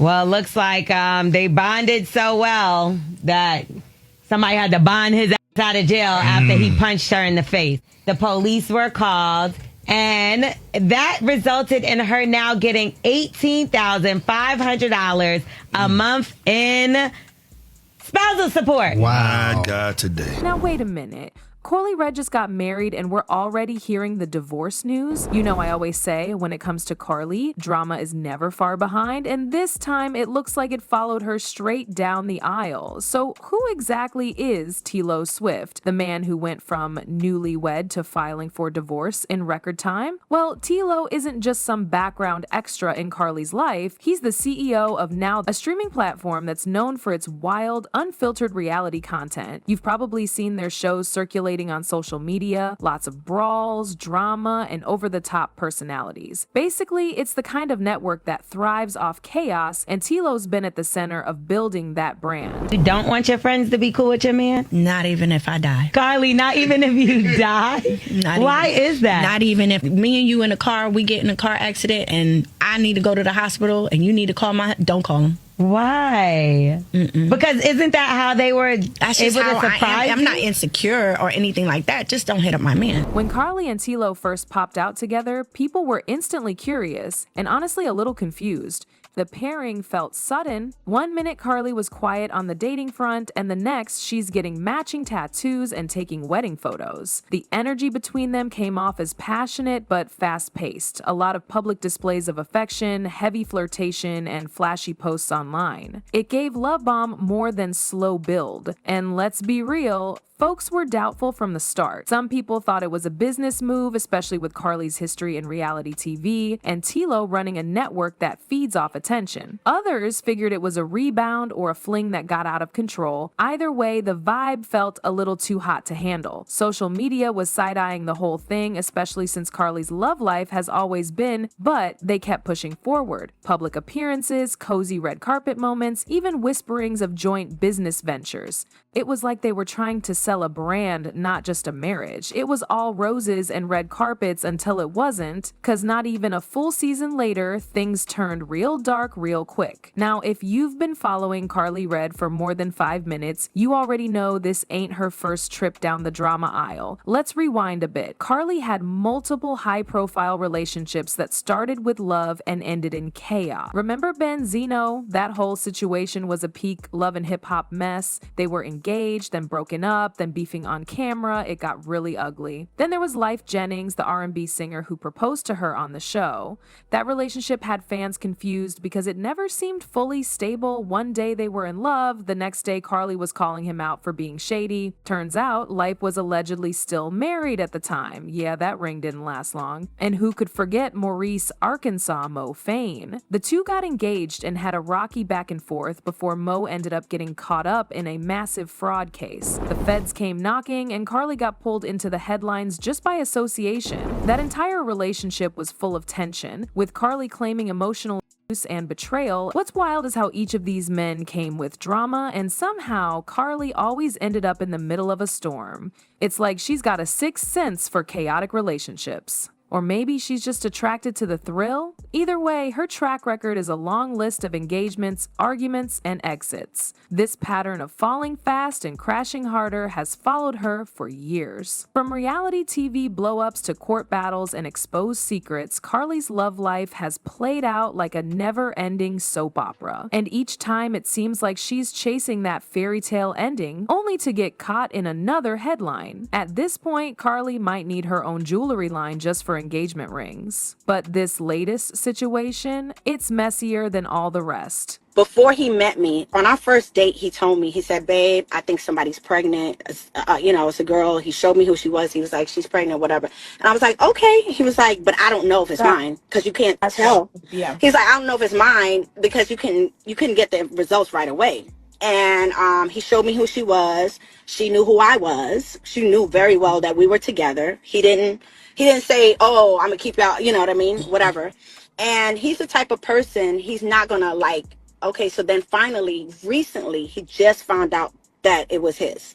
Well, it looks like they bonded so well that somebody had to bond his ass out of jail after he punched her in the face. The police were called, and that resulted in her now getting $18,500 a month in spousal support. Wow. My God, today. Now, wait a minute. Karlie Redd just got married and we're already hearing the divorce news. You know, I always say when it comes to Karlie, drama is never far behind, and this time it looks like it followed her straight down the aisle. So who exactly is Tilo Swift, the man who went from newlywed to filing for divorce in record time? Well, Tilo isn't just some background extra in Karlie's life. He's the CEO of Now, a streaming platform that's known for its wild, unfiltered reality content. You've probably seen their shows circulating on social media, lots of brawls, drama, and over-the-top personalities. Basically, it's the kind of network that thrives off chaos, and Tilo's been at the center of building that brand. You don't want your friends to be cool with your man? Not even if I die. Karlie, not even if you die? Why is that? Not even if me and you in a car, we get in a car accident, and I need to go to the hospital, and you need to call don't call him. Why? Because isn't that how they were able to surprise you? I'm not insecure or anything like that. Just don't hit up my man. When Karlie and Tilo first popped out together, people were instantly curious and honestly a little confused. The pairing felt sudden. One minute Karlie was quiet on the dating front, and the next she's getting matching tattoos and taking wedding photos. The energy between them came off as passionate but fast-paced. A lot of public displays of affection, heavy flirtation, and flashy posts online. It gave Love Bomb more than slow build. And let's be real, folks were doubtful from the start. Some people thought it was a business move, especially with Karlie's history in reality TV, and Tilo running a network that feeds off attention. Others figured it was a rebound or a fling that got out of control. Either way, the vibe felt a little too hot to handle. Social media was side-eyeing the whole thing, especially since Karlie's love life has always been, but they kept pushing forward. Public appearances, cozy red carpet moments, even whisperings of joint business ventures. It was like they were trying to sell a brand, not just a marriage. It was all roses and red carpets until it wasn't, because not even a full season later, things turned real dark real quick. Now, if you've been following Karlie Redd for more than 5 minutes, you already know this ain't her first trip down the drama aisle. Let's rewind a bit. Karlie had multiple high-profile relationships that started with love and ended in chaos. Remember Benzino? That whole situation was a peak love and hip-hop mess. They were engaged, then broken up, then beefing on camera. It got really ugly. Then there was Life Jennings, the R&B singer who proposed to her on the show. That relationship had fans confused because it never seemed fully stable. One day they were in love, the next day Karlie was calling him out for being shady. Turns out Life was allegedly still married at the time. Yeah, that ring didn't last long. And who could forget Maurice Arkansas Mo Fain? The two got engaged and had a rocky back and forth before Mo ended up getting caught up in a massive fraud case. The feds came knocking and Karlie got pulled into the headlines just by association. That entire relationship was full of tension, with Karlie claiming emotional abuse and betrayal. What's wild is how each of these men came with drama, and somehow Karlie always ended up in the middle of a storm. It's like she's got a sixth sense for chaotic relationships. Or maybe she's just attracted to the thrill? Either way, her track record is a long list of engagements, arguments, and exits. This pattern of falling fast and crashing harder has followed her for years. From reality TV blow-ups to court battles and exposed secrets, Karlie's love life has played out like a never-ending soap opera. And each time it seems like she's chasing that fairy tale ending, only to get caught in another headline. At this point, Karlie might need her own jewelry line just for engagement rings. But this latest situation, it's messier than all the rest. Before he met me, on our first date, he told me, he said, babe, I think somebody's pregnant. It's a girl. He showed me who she was. He was like, she's pregnant, whatever. And I was like, okay. He was like, but I don't know if it's mine because you can't tell. Yeah. He's like, I don't know if it's mine because you couldn't get the results right away. And he showed me who she was. She knew who I was. She knew very well that we were together. He didn't say, oh, I'm gonna keep you out, you know what I mean? Whatever. And he's the type of person, he's not gonna like, okay, so then finally, recently, he just found out that it was his.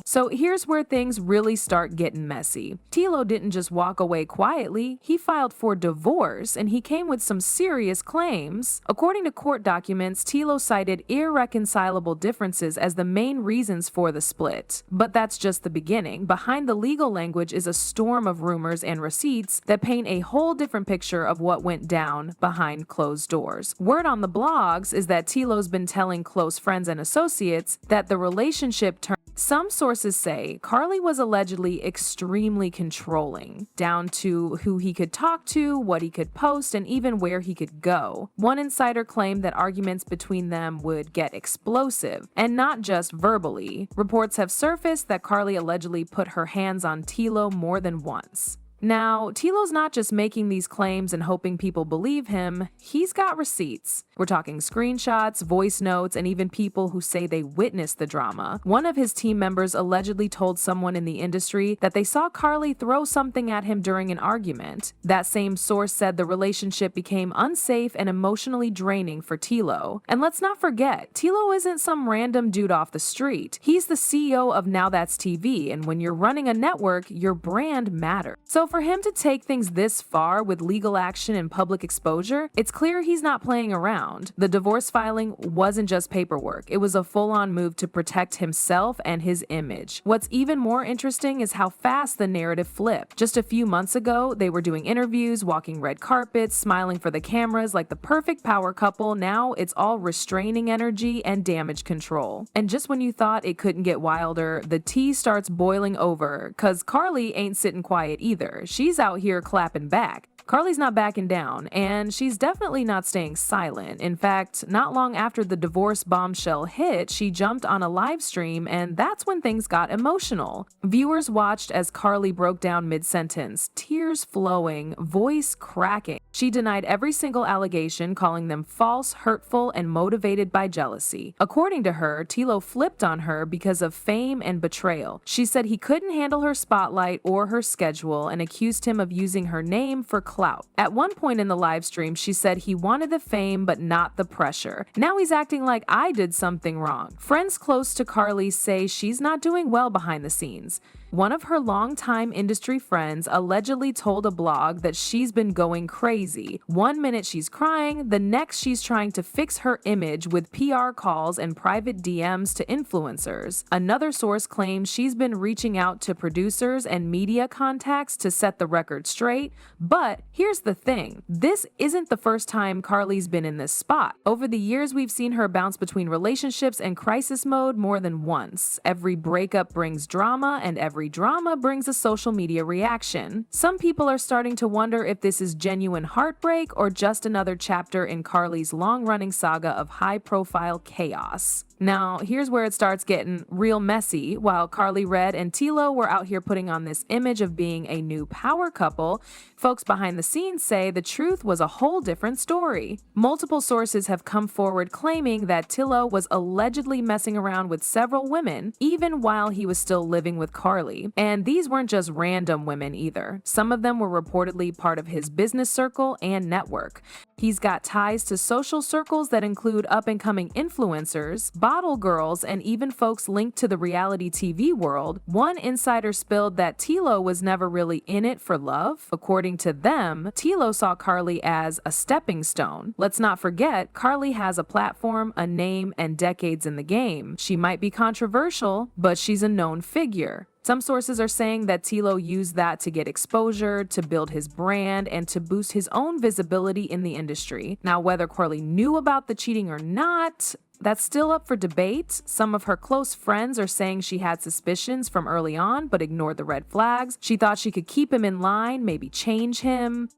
So here's where things really start getting messy. Tilo didn't just walk away quietly, he filed for divorce and he came with some serious claims. According to court documents, Tilo cited irreconcilable differences as the main reasons for the split. But that's just the beginning. Behind the legal language is a storm of rumors and receipts that paint a whole different picture of what went down behind closed doors. Word on the blogs is that Tilo's been telling close friends and associates that the relationship turned. Some sources say Karlie was allegedly extremely controlling, down to who he could talk to, what he could post, and even where he could go. One insider claimed that arguments between them would get explosive, and not just verbally. Reports have surfaced that Karlie allegedly put her hands on Tilo more than once. Now, Tilo's not just making these claims and hoping people believe him, he's got receipts. We're talking screenshots, voice notes, and even people who say they witnessed the drama. One of his team members allegedly told someone in the industry that they saw Karlie throw something at him during an argument. That same source said the relationship became unsafe and emotionally draining for Tilo. And let's not forget, Tilo isn't some random dude off the street. He's the CEO of Now That's TV, and when you're running a network, your brand matters. So for him to take things this far with legal action and public exposure, it's clear he's not playing around. The divorce filing wasn't just paperwork. It was a full-on move to protect himself and his image. What's even more interesting is how fast the narrative flipped. Just a few months ago, they were doing interviews, walking red carpets, smiling for the cameras like the perfect power couple. Now it's all restraining energy and damage control. And just when you thought it couldn't get wilder, the tea starts boiling over, cause Karlie ain't sitting quiet either. She's out here clapping back. Karlie's not backing down, and she's definitely not staying silent. In fact, not long after the divorce bombshell hit, she jumped on a live stream, and that's when things got emotional. Viewers watched as Karlie broke down mid-sentence, tears flowing, voice cracking. She denied every single allegation, calling them false, hurtful, and motivated by jealousy. According to her, Tilo flipped on her because of fame and betrayal. She said he couldn't handle her spotlight or her schedule and accused him of using her name for clout. At one point in the live stream, she said he wanted the fame but not the pressure. Now he's acting like I did something wrong. Friends close to Karlie say she's not doing well behind the scenes. One of her longtime industry friends allegedly told a blog that she's been going crazy. One minute she's crying, the next she's trying to fix her image with PR calls and private DMs to influencers. Another source claims she's been reaching out to producers and media contacts to set the record straight. But here's the thing, this isn't the first time Karlie's been in this spot. Over the years, we've seen her bounce between relationships and crisis mode more than once. Every breakup brings drama, and every drama brings a social media reaction. Some people are starting to wonder if this is genuine heartbreak or just another chapter in Karlie's long-running saga of high-profile chaos. Now, here's where it starts getting real messy. While Karlie Redd and Tilo were out here putting on this image of being a new power couple, folks behind the scenes say the truth was a whole different story. Multiple sources have come forward claiming that Tilo was allegedly messing around with several women, even while he was still living with Karlie. And these weren't just random women either. Some of them were reportedly part of his business circle and network. He's got ties to social circles that include up-and-coming influencers, bottle girls, and even folks linked to the reality TV world. One insider spilled that Tilo was never really in it for love. According to them, Tilo saw Karlie as a stepping stone. Let's not forget, Karlie has a platform, a name, and decades in the game. She might be controversial, but she's a known figure. Some sources are saying that Tilo used that to get exposure, to build his brand, and to boost his own visibility in the industry. Now, whether Karlie knew about the cheating or not, that's still up for debate. Some of her close friends are saying she had suspicions from early on, but ignored the red flags. She thought she could keep him in line, maybe change him.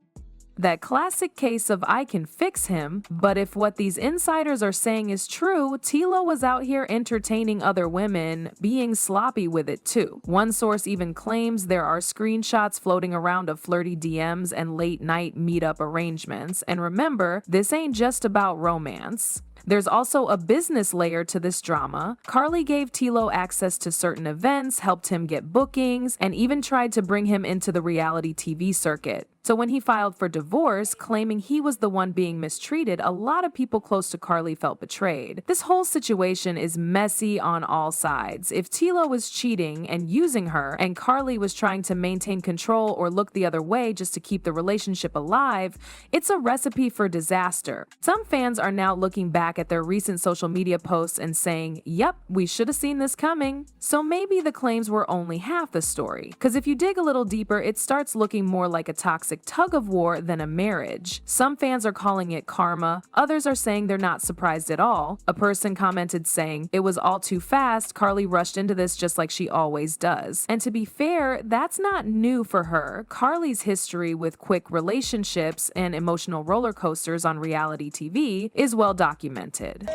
That classic case of I can fix him, but if what these insiders are saying is true, Tilo was out here entertaining other women, being sloppy with it too. One source even claims there are screenshots floating around of flirty DMs and late night meetup arrangements. And remember, this ain't just about romance. There's also a business layer to this drama. Karlie gave Tilo access to certain events, helped him get bookings, and even tried to bring him into the reality TV circuit. So when he filed for divorce, claiming he was the one being mistreated, a lot of people close to Karlie felt betrayed. This whole situation is messy on all sides. If Tilo was cheating and using her, and Karlie was trying to maintain control or look the other way just to keep the relationship alive, it's a recipe for disaster. Some fans are now looking back at their recent social media posts and saying, yep, we should have seen this coming. So maybe the claims were only half the story. Because if you dig a little deeper, it starts looking more like a toxic tug of war than a marriage. Some fans are calling it karma. Others are saying they're not surprised at all. A person commented saying, it was all too fast. Karlie rushed into this just like she always does. And to be fair, that's not new for her. Karlie's history with quick relationships and emotional roller coasters on reality TV is well documented.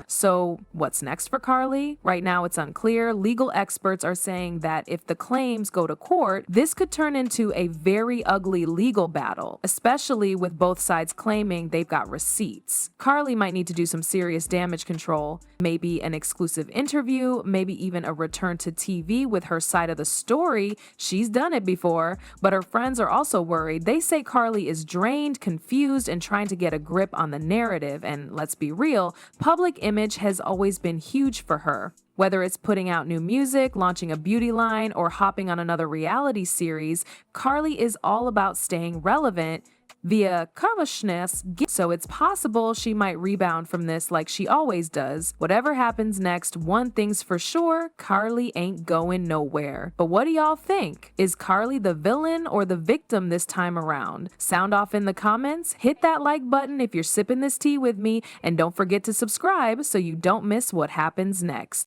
So what's next for Karlie? Right now it's unclear. Legal experts are saying that if the claims go to court, this could turn into a very ugly legal battle, especially with both sides claiming they've got receipts. Karlie might need to do some serious damage control, maybe an exclusive interview, maybe even a return to TV with her side of the story. She's done it before, but her friends are also worried. They say Karlie is drained, confused, and trying to get a grip on the narrative. And let's be real, public image has always been huge for her. Whether it's putting out new music, launching a beauty line, or hopping on another reality series, Karlie is all about staying relevant via Karlishness, so it's possible she might rebound from this like she always does. Whatever happens next, one thing's for sure, Karlie ain't going nowhere. But what do y'all think? Is Karlie the villain or the victim this time around? Sound off in the comments, hit that like button if you're sipping this tea with me, and don't forget to subscribe so you don't miss what happens next.